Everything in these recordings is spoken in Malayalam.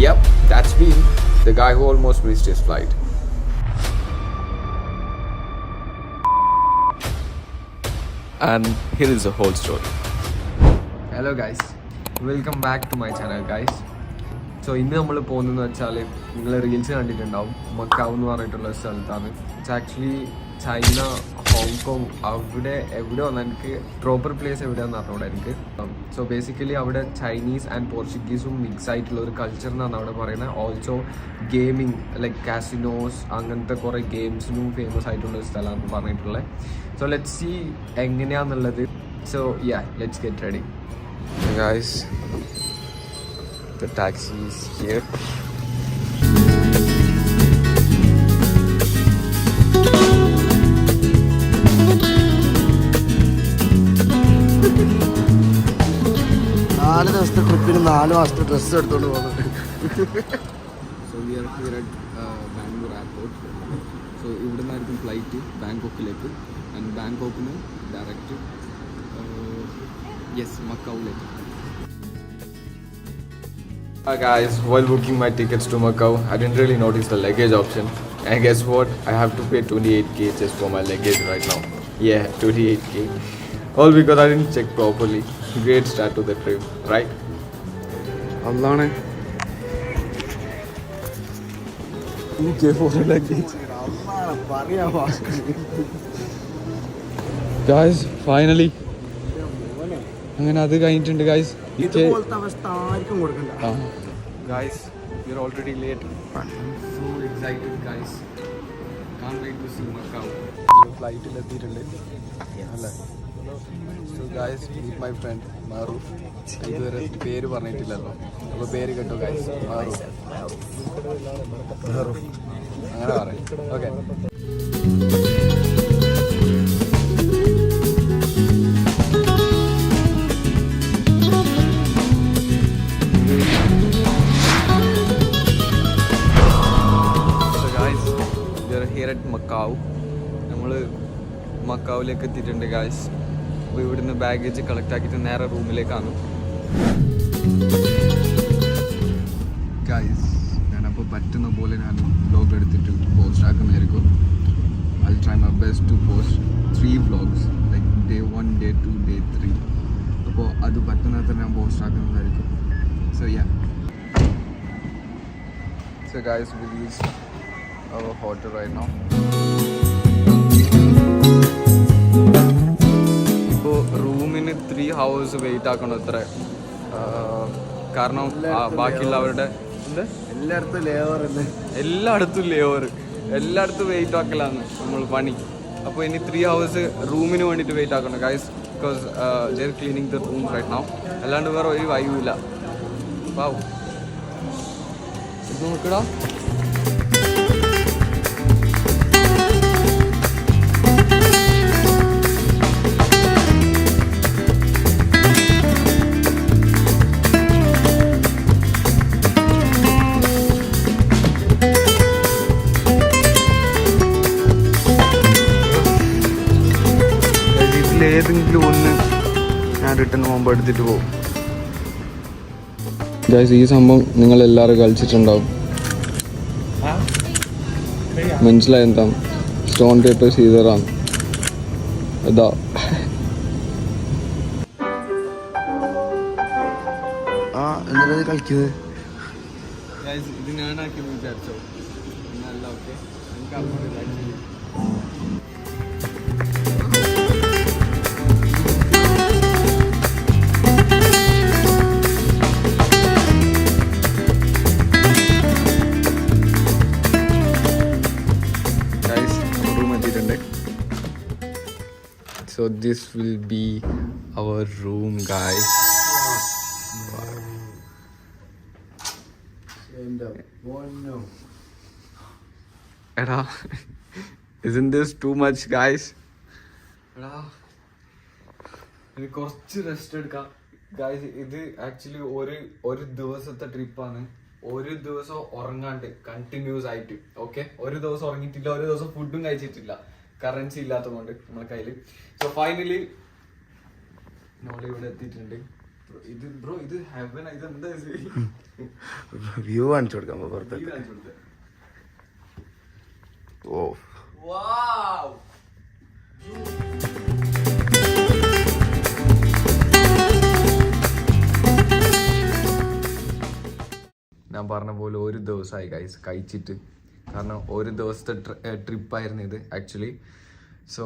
Yep, that's me, the guy who almost missed his flight. And here is the whole story. Hello guys, welcome back to my channel guys. So ഇന്ന് നമ്മൾ പോകുന്നതെന്ന് വെച്ചാൽ നിങ്ങൾ റീൽസ് കണ്ടിട്ടുണ്ടാവും, മക്കാവ് എന്ന് പറഞ്ഞിട്ടുള്ള സ്ഥലത്താണ്. ഇറ്റ്സ് ആക്ച്വലി ചൈന, ഹോങ്കോങ്, അവിടെ എവിടെ വന്നാൽ എനിക്ക് പ്രോപ്പർ പ്ലേസ് എവിടെയാണെന്ന് അറിഞ്ഞൂടെ എനിക്ക്. സോ ബേസിക്കലി അവിടെ ചൈനീസ് ആൻഡ് പോർച്ചുഗീസും മിക്സ് ആയിട്ടുള്ള ഒരു കൾച്ചർ എന്നാണ് അവിടെ പറയുന്നത്. ഓൾസോ ഗെയിമിങ് ലൈക്ക് കാസിനോസ് അങ്ങനത്തെ കുറേ ഗെയിംസിനും ഫേമസ് ആയിട്ടുള്ള ഒരു സ്ഥലമാണ് പറഞ്ഞിട്ടുള്ളത്. സോ ലെറ്റ്സ് സീ എങ്ങനെയാണെന്നുള്ളത്. So yeah, let's get ready guys. The taxi is here. നാല് ദിവസത്തെ ട്രിപ്പിന് 4 മാസത്തെ ഡ്രസ്സ് എടുത്തോണ്ട് പോകുന്നത്. So we are here at Bangalore airport. So ഇവിടെ നിന്നായിരിക്കും ഫ്ലൈറ്റ് ബാങ്കോക്കിലേക്ക്, ആൻഡ് ബാങ്കോക്കിന് ഡയറക്റ്റ് മക്കാവിലേക്ക്. Hi guys, while booking my tickets to Macau, I didn't really notice the luggage option. And guess what? I have to pay 28k just for my luggage right now. Yeah, 28k. All because I didn't check properly. Great start to the trip, right? അതാണ് 2k for a luggage. Guys, finally. അങ്ങനെ അത് കഴിഞ്ഞിട്ടുണ്ട് ഗൈസ്. ഇതുപോലത്തെ അവസ്ഥ ആർക്കും കൊടുക്കണ്ട. Guys, we are already late. So excited guys. Can't wait to see Macau. ഫ്ലൈറ്റിൽ എത്തിയിട്ടുണ്ട് അല്ലേ. So guys, meet my friend Maru. ഇതുവരെ പേര് പറഞ്ഞിട്ടില്ലല്ലോ, അപ്പോൾ പേര് കേട്ടോ ഗൈസ്, മാറു. അങ്ങനെ പറയും. ഓക്കെ. മക്കാവ്, നമ്മൾ മക്കാവിലേക്ക് എത്തിയിട്ടുണ്ട് ഗായ്സ്. അപ്പോൾ ഇവിടുന്ന് ബാഗേജ് കളക്ട് ആക്കിയിട്ട് നേരെ റൂമിലേക്കാണ് ഗായ്സ്. ഞാനപ്പോൾ പറ്റുന്ന പോലെ ഞാൻ വ്ലോഗ് എടുത്തിട്ട് പോസ്റ്റ് ആക്കുന്നതായിരിക്കും. I try my best to post 3 vlogs like day 1, day 2, day 3. അപ്പോൾ അത് പറ്റുന്നത്ര ഞാൻ പോസ്റ്റ് ആക്കുന്നതായിരിക്കും. So yeah, so guys, we reached our hotel right now. ഇപ്പോൾ റൂമിന് 3 hours വെയിറ്റ് ആക്കണം അത്ര. കാരണം ബാക്കിയുള്ളവരുടെ എല്ലായിടത്തും വെയിറ്റ് ആക്കലാണ് നമ്മൾ പണി. അപ്പോൾ ഇനി 3 hours റൂമിന് വേണ്ടിയിട്ട് വെയിറ്റ് ആക്കണം guys, because they are cleaning the room right now. അല്ലാണ്ട് വേറെ ഒരു വൈവില്ല. പാവം ഇത് നോക്കടാ. ഏതെങ്കിലും ഒന്ന് ഞാൻ റിട്ടേൺ പോകുമ്പോൾ എടുത്തിട്ട് പോകും ഗൈസ്. ഈ സംഭവം നിങ്ങളെല്ലാവരും കളിച്ചിട്ടുണ്ടാവും, മനസ്സിലായെന്താ? Stone paper സീസറാണ്. അതാ എന്താ കളിക്കുന്നത്? ഇത് ഞാനാക്കിയെന്ന് വിചാരിച്ചോ? നല്ല ഓക്കെ, എനിക്ക് അറിഞ്ഞില്ല. So this will be our room guys. Era, isn't this too much guys? Era, കുറച്ച് റെസ്റ്റ് എടുക്കാം ഗൈസ്. ഇത് ആക്ച്വലി ഒരു ദിവസത്തെ ട്രിപ്പാണ്. ഒരു ദിവസം ഉറങ്ങാണ്ട് കണ്ടിന്യൂസ് ആയിട്ട്. ഓക്കെ, ഒരു ദിവസം ഉറങ്ങിയിട്ടില്ല, ഒരു ദിവസം ഫുഡും കഴിച്ചിട്ടില്ല, കറൻസി ഇല്ലാത്തതുകൊണ്ട് നമ്മുടെ കയ്യിൽ. സോ ഫൈനലി നമ്മൾ ഇവിടെ എത്തിയിട്ടുണ്ട്. ബ്രോ ഇത് ഹെവൻ ഇതെന്താ വ്യൂ കാണിച്ചു കൊടുക്കാം പുറത്ത്. ഓ വാവ്. ഞാൻ പറഞ്ഞ പോലെ ഒരു ദിവസമായി ഗൈസ് കഴിച്ചിട്ട്, കാരണം ഒരു ദിവസത്തെ ട്രിപ്പായിരുന്നു ഇത് ആക്ച്വലി. സോ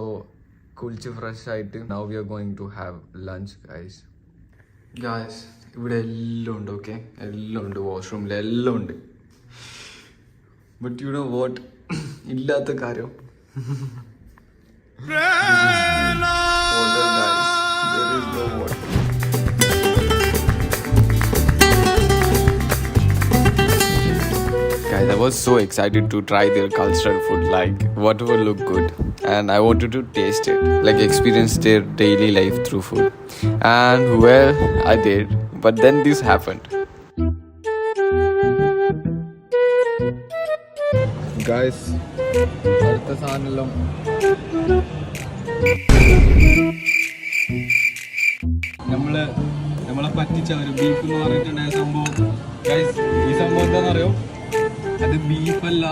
കുളിച്ച് ഫ്രഷ് ആയിട്ട് now we are going to have lunch guys. ഇവിടെ എല്ലാം ഉണ്ട്, ഓക്കെ, എല്ലാം ഉണ്ട്, വാഷ്റൂമിൽ എല്ലാം ഉണ്ട്. ബട്ട് യു നോ വാട്ട്, ഇല്ലാത്ത കാര്യം Guys, I was so excited to try their cultural food, like whatever looked good, and I wanted to taste it, like experience their daily life through food. And well, I did, but then this happened. Guys, അടുത്ത സാധനം നമ്മളെ പറ്റിച്ച ഒരു ബീഫ് എന്ന് പറഞ്ഞിട്ടുണ്ടായ സംഭവം. ഗൈസ്, ഈ സംഭവം എന്താണെന്നറിയോ? അത് ബീഫല്ല,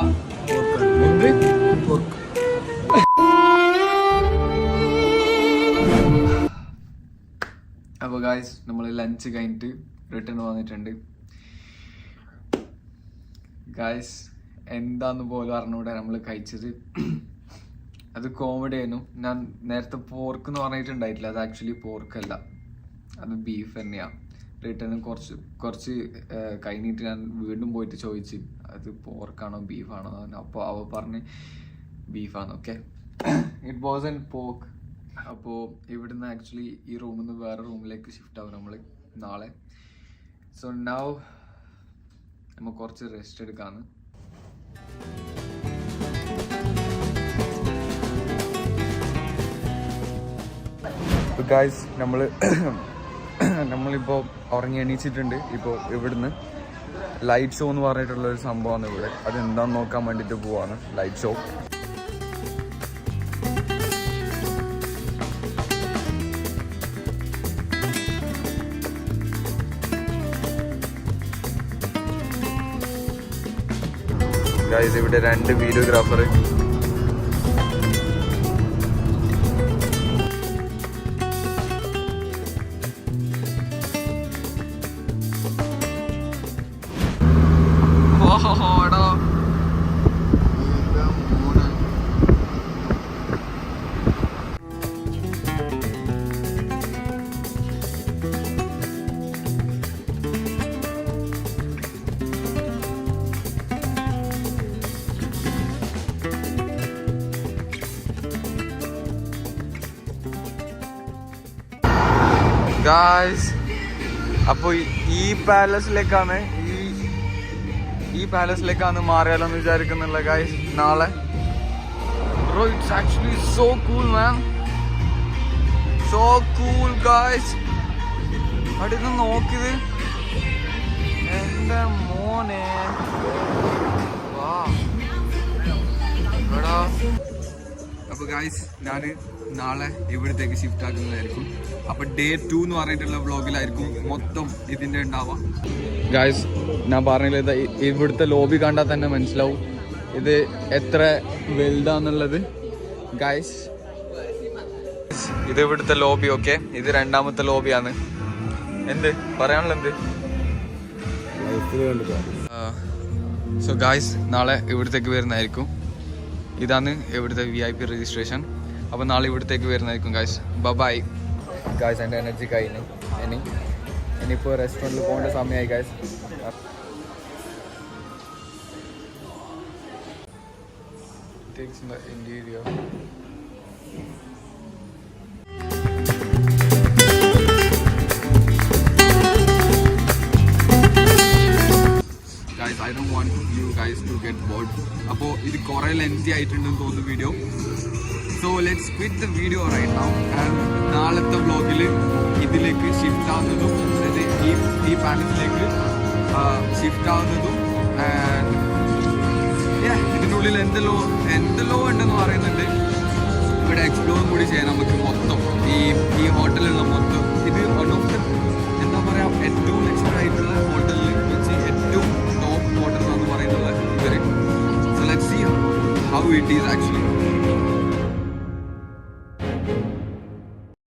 അപ്പൊ ഗൈസ് നമ്മൾ ലഞ്ച് കഴിഞ്ഞിട്ട് റിട്ടേൺ വന്നിട്ടുണ്ട്. ഗൈസ് എന്താന്ന് പോലും അറിഞ്ഞൂടെ നമ്മൾ കഴിച്ചത്. അത് കോമഡി ആയിരുന്നു. ഞാൻ നേരത്തെ പോർക്ക് എന്ന് പറഞ്ഞിട്ടുണ്ടായിട്ടില്ല, അത് ആക്ച്വലി പോർക്കല്ല, അത് ബീഫ് തന്നെയാണ്. റിട്ടേൺ കുറച്ച് കഴിഞ്ഞിട്ട് ഞാൻ വീണ്ടും പോയിട്ട് ചോദിച്ച് അത് പോർക്കാണോ ബീഫാണോ. അപ്പോൾ അവ പറഞ്ഞ് ബീഫാണ്. Okay, it was an pork. അപ്പോൾ ഇവിടുന്ന് ആക്ച്വലി ഈ റൂമിൽ നിന്ന് വേറെ റൂമിലേക്ക് ഷിഫ്റ്റ് ആവും നമ്മൾ നാളെ. സോ നൗ നമ്മൾ കുറച്ച് റെസ്റ്റ് എടുക്കാന്ന്. ഗായ്സ് നമ്മളിപ്പോൾ ഉറങ്ങി എണീച്ചിട്ടുണ്ട്. ഇപ്പോൾ ഇവിടുന്ന് ലൈറ്റ് ഷോ എന്ന് പറഞ്ഞിട്ടുള്ള ഒരു സംഭവമാണ് ഇവിടെ. അതെന്താന്ന് നോക്കാൻ വേണ്ടിയിട്ട് പോവാണ്. ലൈറ്റ് ഷോ ഗായ്സ്, ഇവിടെ 2 വീഡിയോഗ്രാഫർ. ഗായ്സ്, അപ്പോൾ ഈ പാലസിലേക്കാണ് ഈ പാലസിലേക്കാണ് മാറിയാലോന്ന് വിചാരിക്കുന്നില്ല ഗായ്സ് നാളെ. Bro, it's actually so cool man, so cool guys. അവിടെ ഇത് നോക്കിയത് എൻ്റെ മോനെ. വാ എടാ. അപ്പോൾ ഗായ്സ്, ഞാൻ നാളെ ഇവിടത്തേക്ക് ഷിഫ്റ്റ് ആക്കുന്നതായിരിക്കും. അപ്പോൾ ഡേ 2 എന്ന് പറഞ്ഞിട്ടുള്ള വ്ളോഗിലായിരിക്കും മൊത്തം ഇതിൻ്റെ ഉണ്ടാവുക. ഗായ്സ്, ഞാൻ പറഞ്ഞില്ല, ഇവിടുത്തെ ലോബി കണ്ടാൽ തന്നെ മനസ്സിലാവും ഇത് എത്ര വലുതാന്നുള്ളത്. ഗായ്സ്, ഇത് ഇവിടുത്തെ ലോബി. ഓക്കെ, ഇത് 2ാമത്തെ ലോബിയാണ്. എന്ത് പറയാനുള്ള എന്ത്? സോ ഗായ്സ്, നാളെ ഇവിടത്തേക്ക് വരുന്നതായിരിക്കും. ഇതാണ് ഇവിടുത്തെ VIP രജിസ്ട്രേഷൻ. അപ്പോൾ നാളെ ഇവിടത്തേക്ക് വരുന്നതായിരിക്കും ഗായ്സ്. Bye guys. എൻ്റെ എനർജി കഴിഞ്ഞു. ഇനിയിപ്പോൾ റെസ്റ്റോറൻറ്റിൽ പോകേണ്ട സമയമായി guys. Interior guys, I don't want you guys to get bored. അപ്പോൾ ഇത് കുറേ ലെങ്തി ആയിട്ടുണ്ടെന്ന് തോന്നുന്നു video. So let's quit the video right now. And നാളത്തെ വ്ളോഗിൽ ഇതിലേക്ക് ഷിഫ്റ്റ് ആവുന്നതും, അതായത് ഈ പാലസിലേക്ക് ഷിഫ്റ്റ് ആവുന്നതും, ആൻഡ് ഇതിനുള്ളിൽ എന്തെല്ലോ ഉണ്ടെന്ന് പറയുന്നുണ്ട്. ഇവിടെ എക്സ്പ്ലോറും കൂടി ചെയ്യാൻ നമുക്ക് മൊത്തം ഈ ഹോട്ടലിലുള്ള മൊത്തം. ഇത് വൺ ഓഫ് ദ എന്താ ഏറ്റവും നെക്സ്റ്റ് ആയിട്ടുള്ള ഹോട്ടലിൽ വെച്ച് ഏറ്റവും ടോപ്പ് ഹോട്ടൽ എന്ന് പറയുന്നത് ഇവര്. So let's see how it is actually.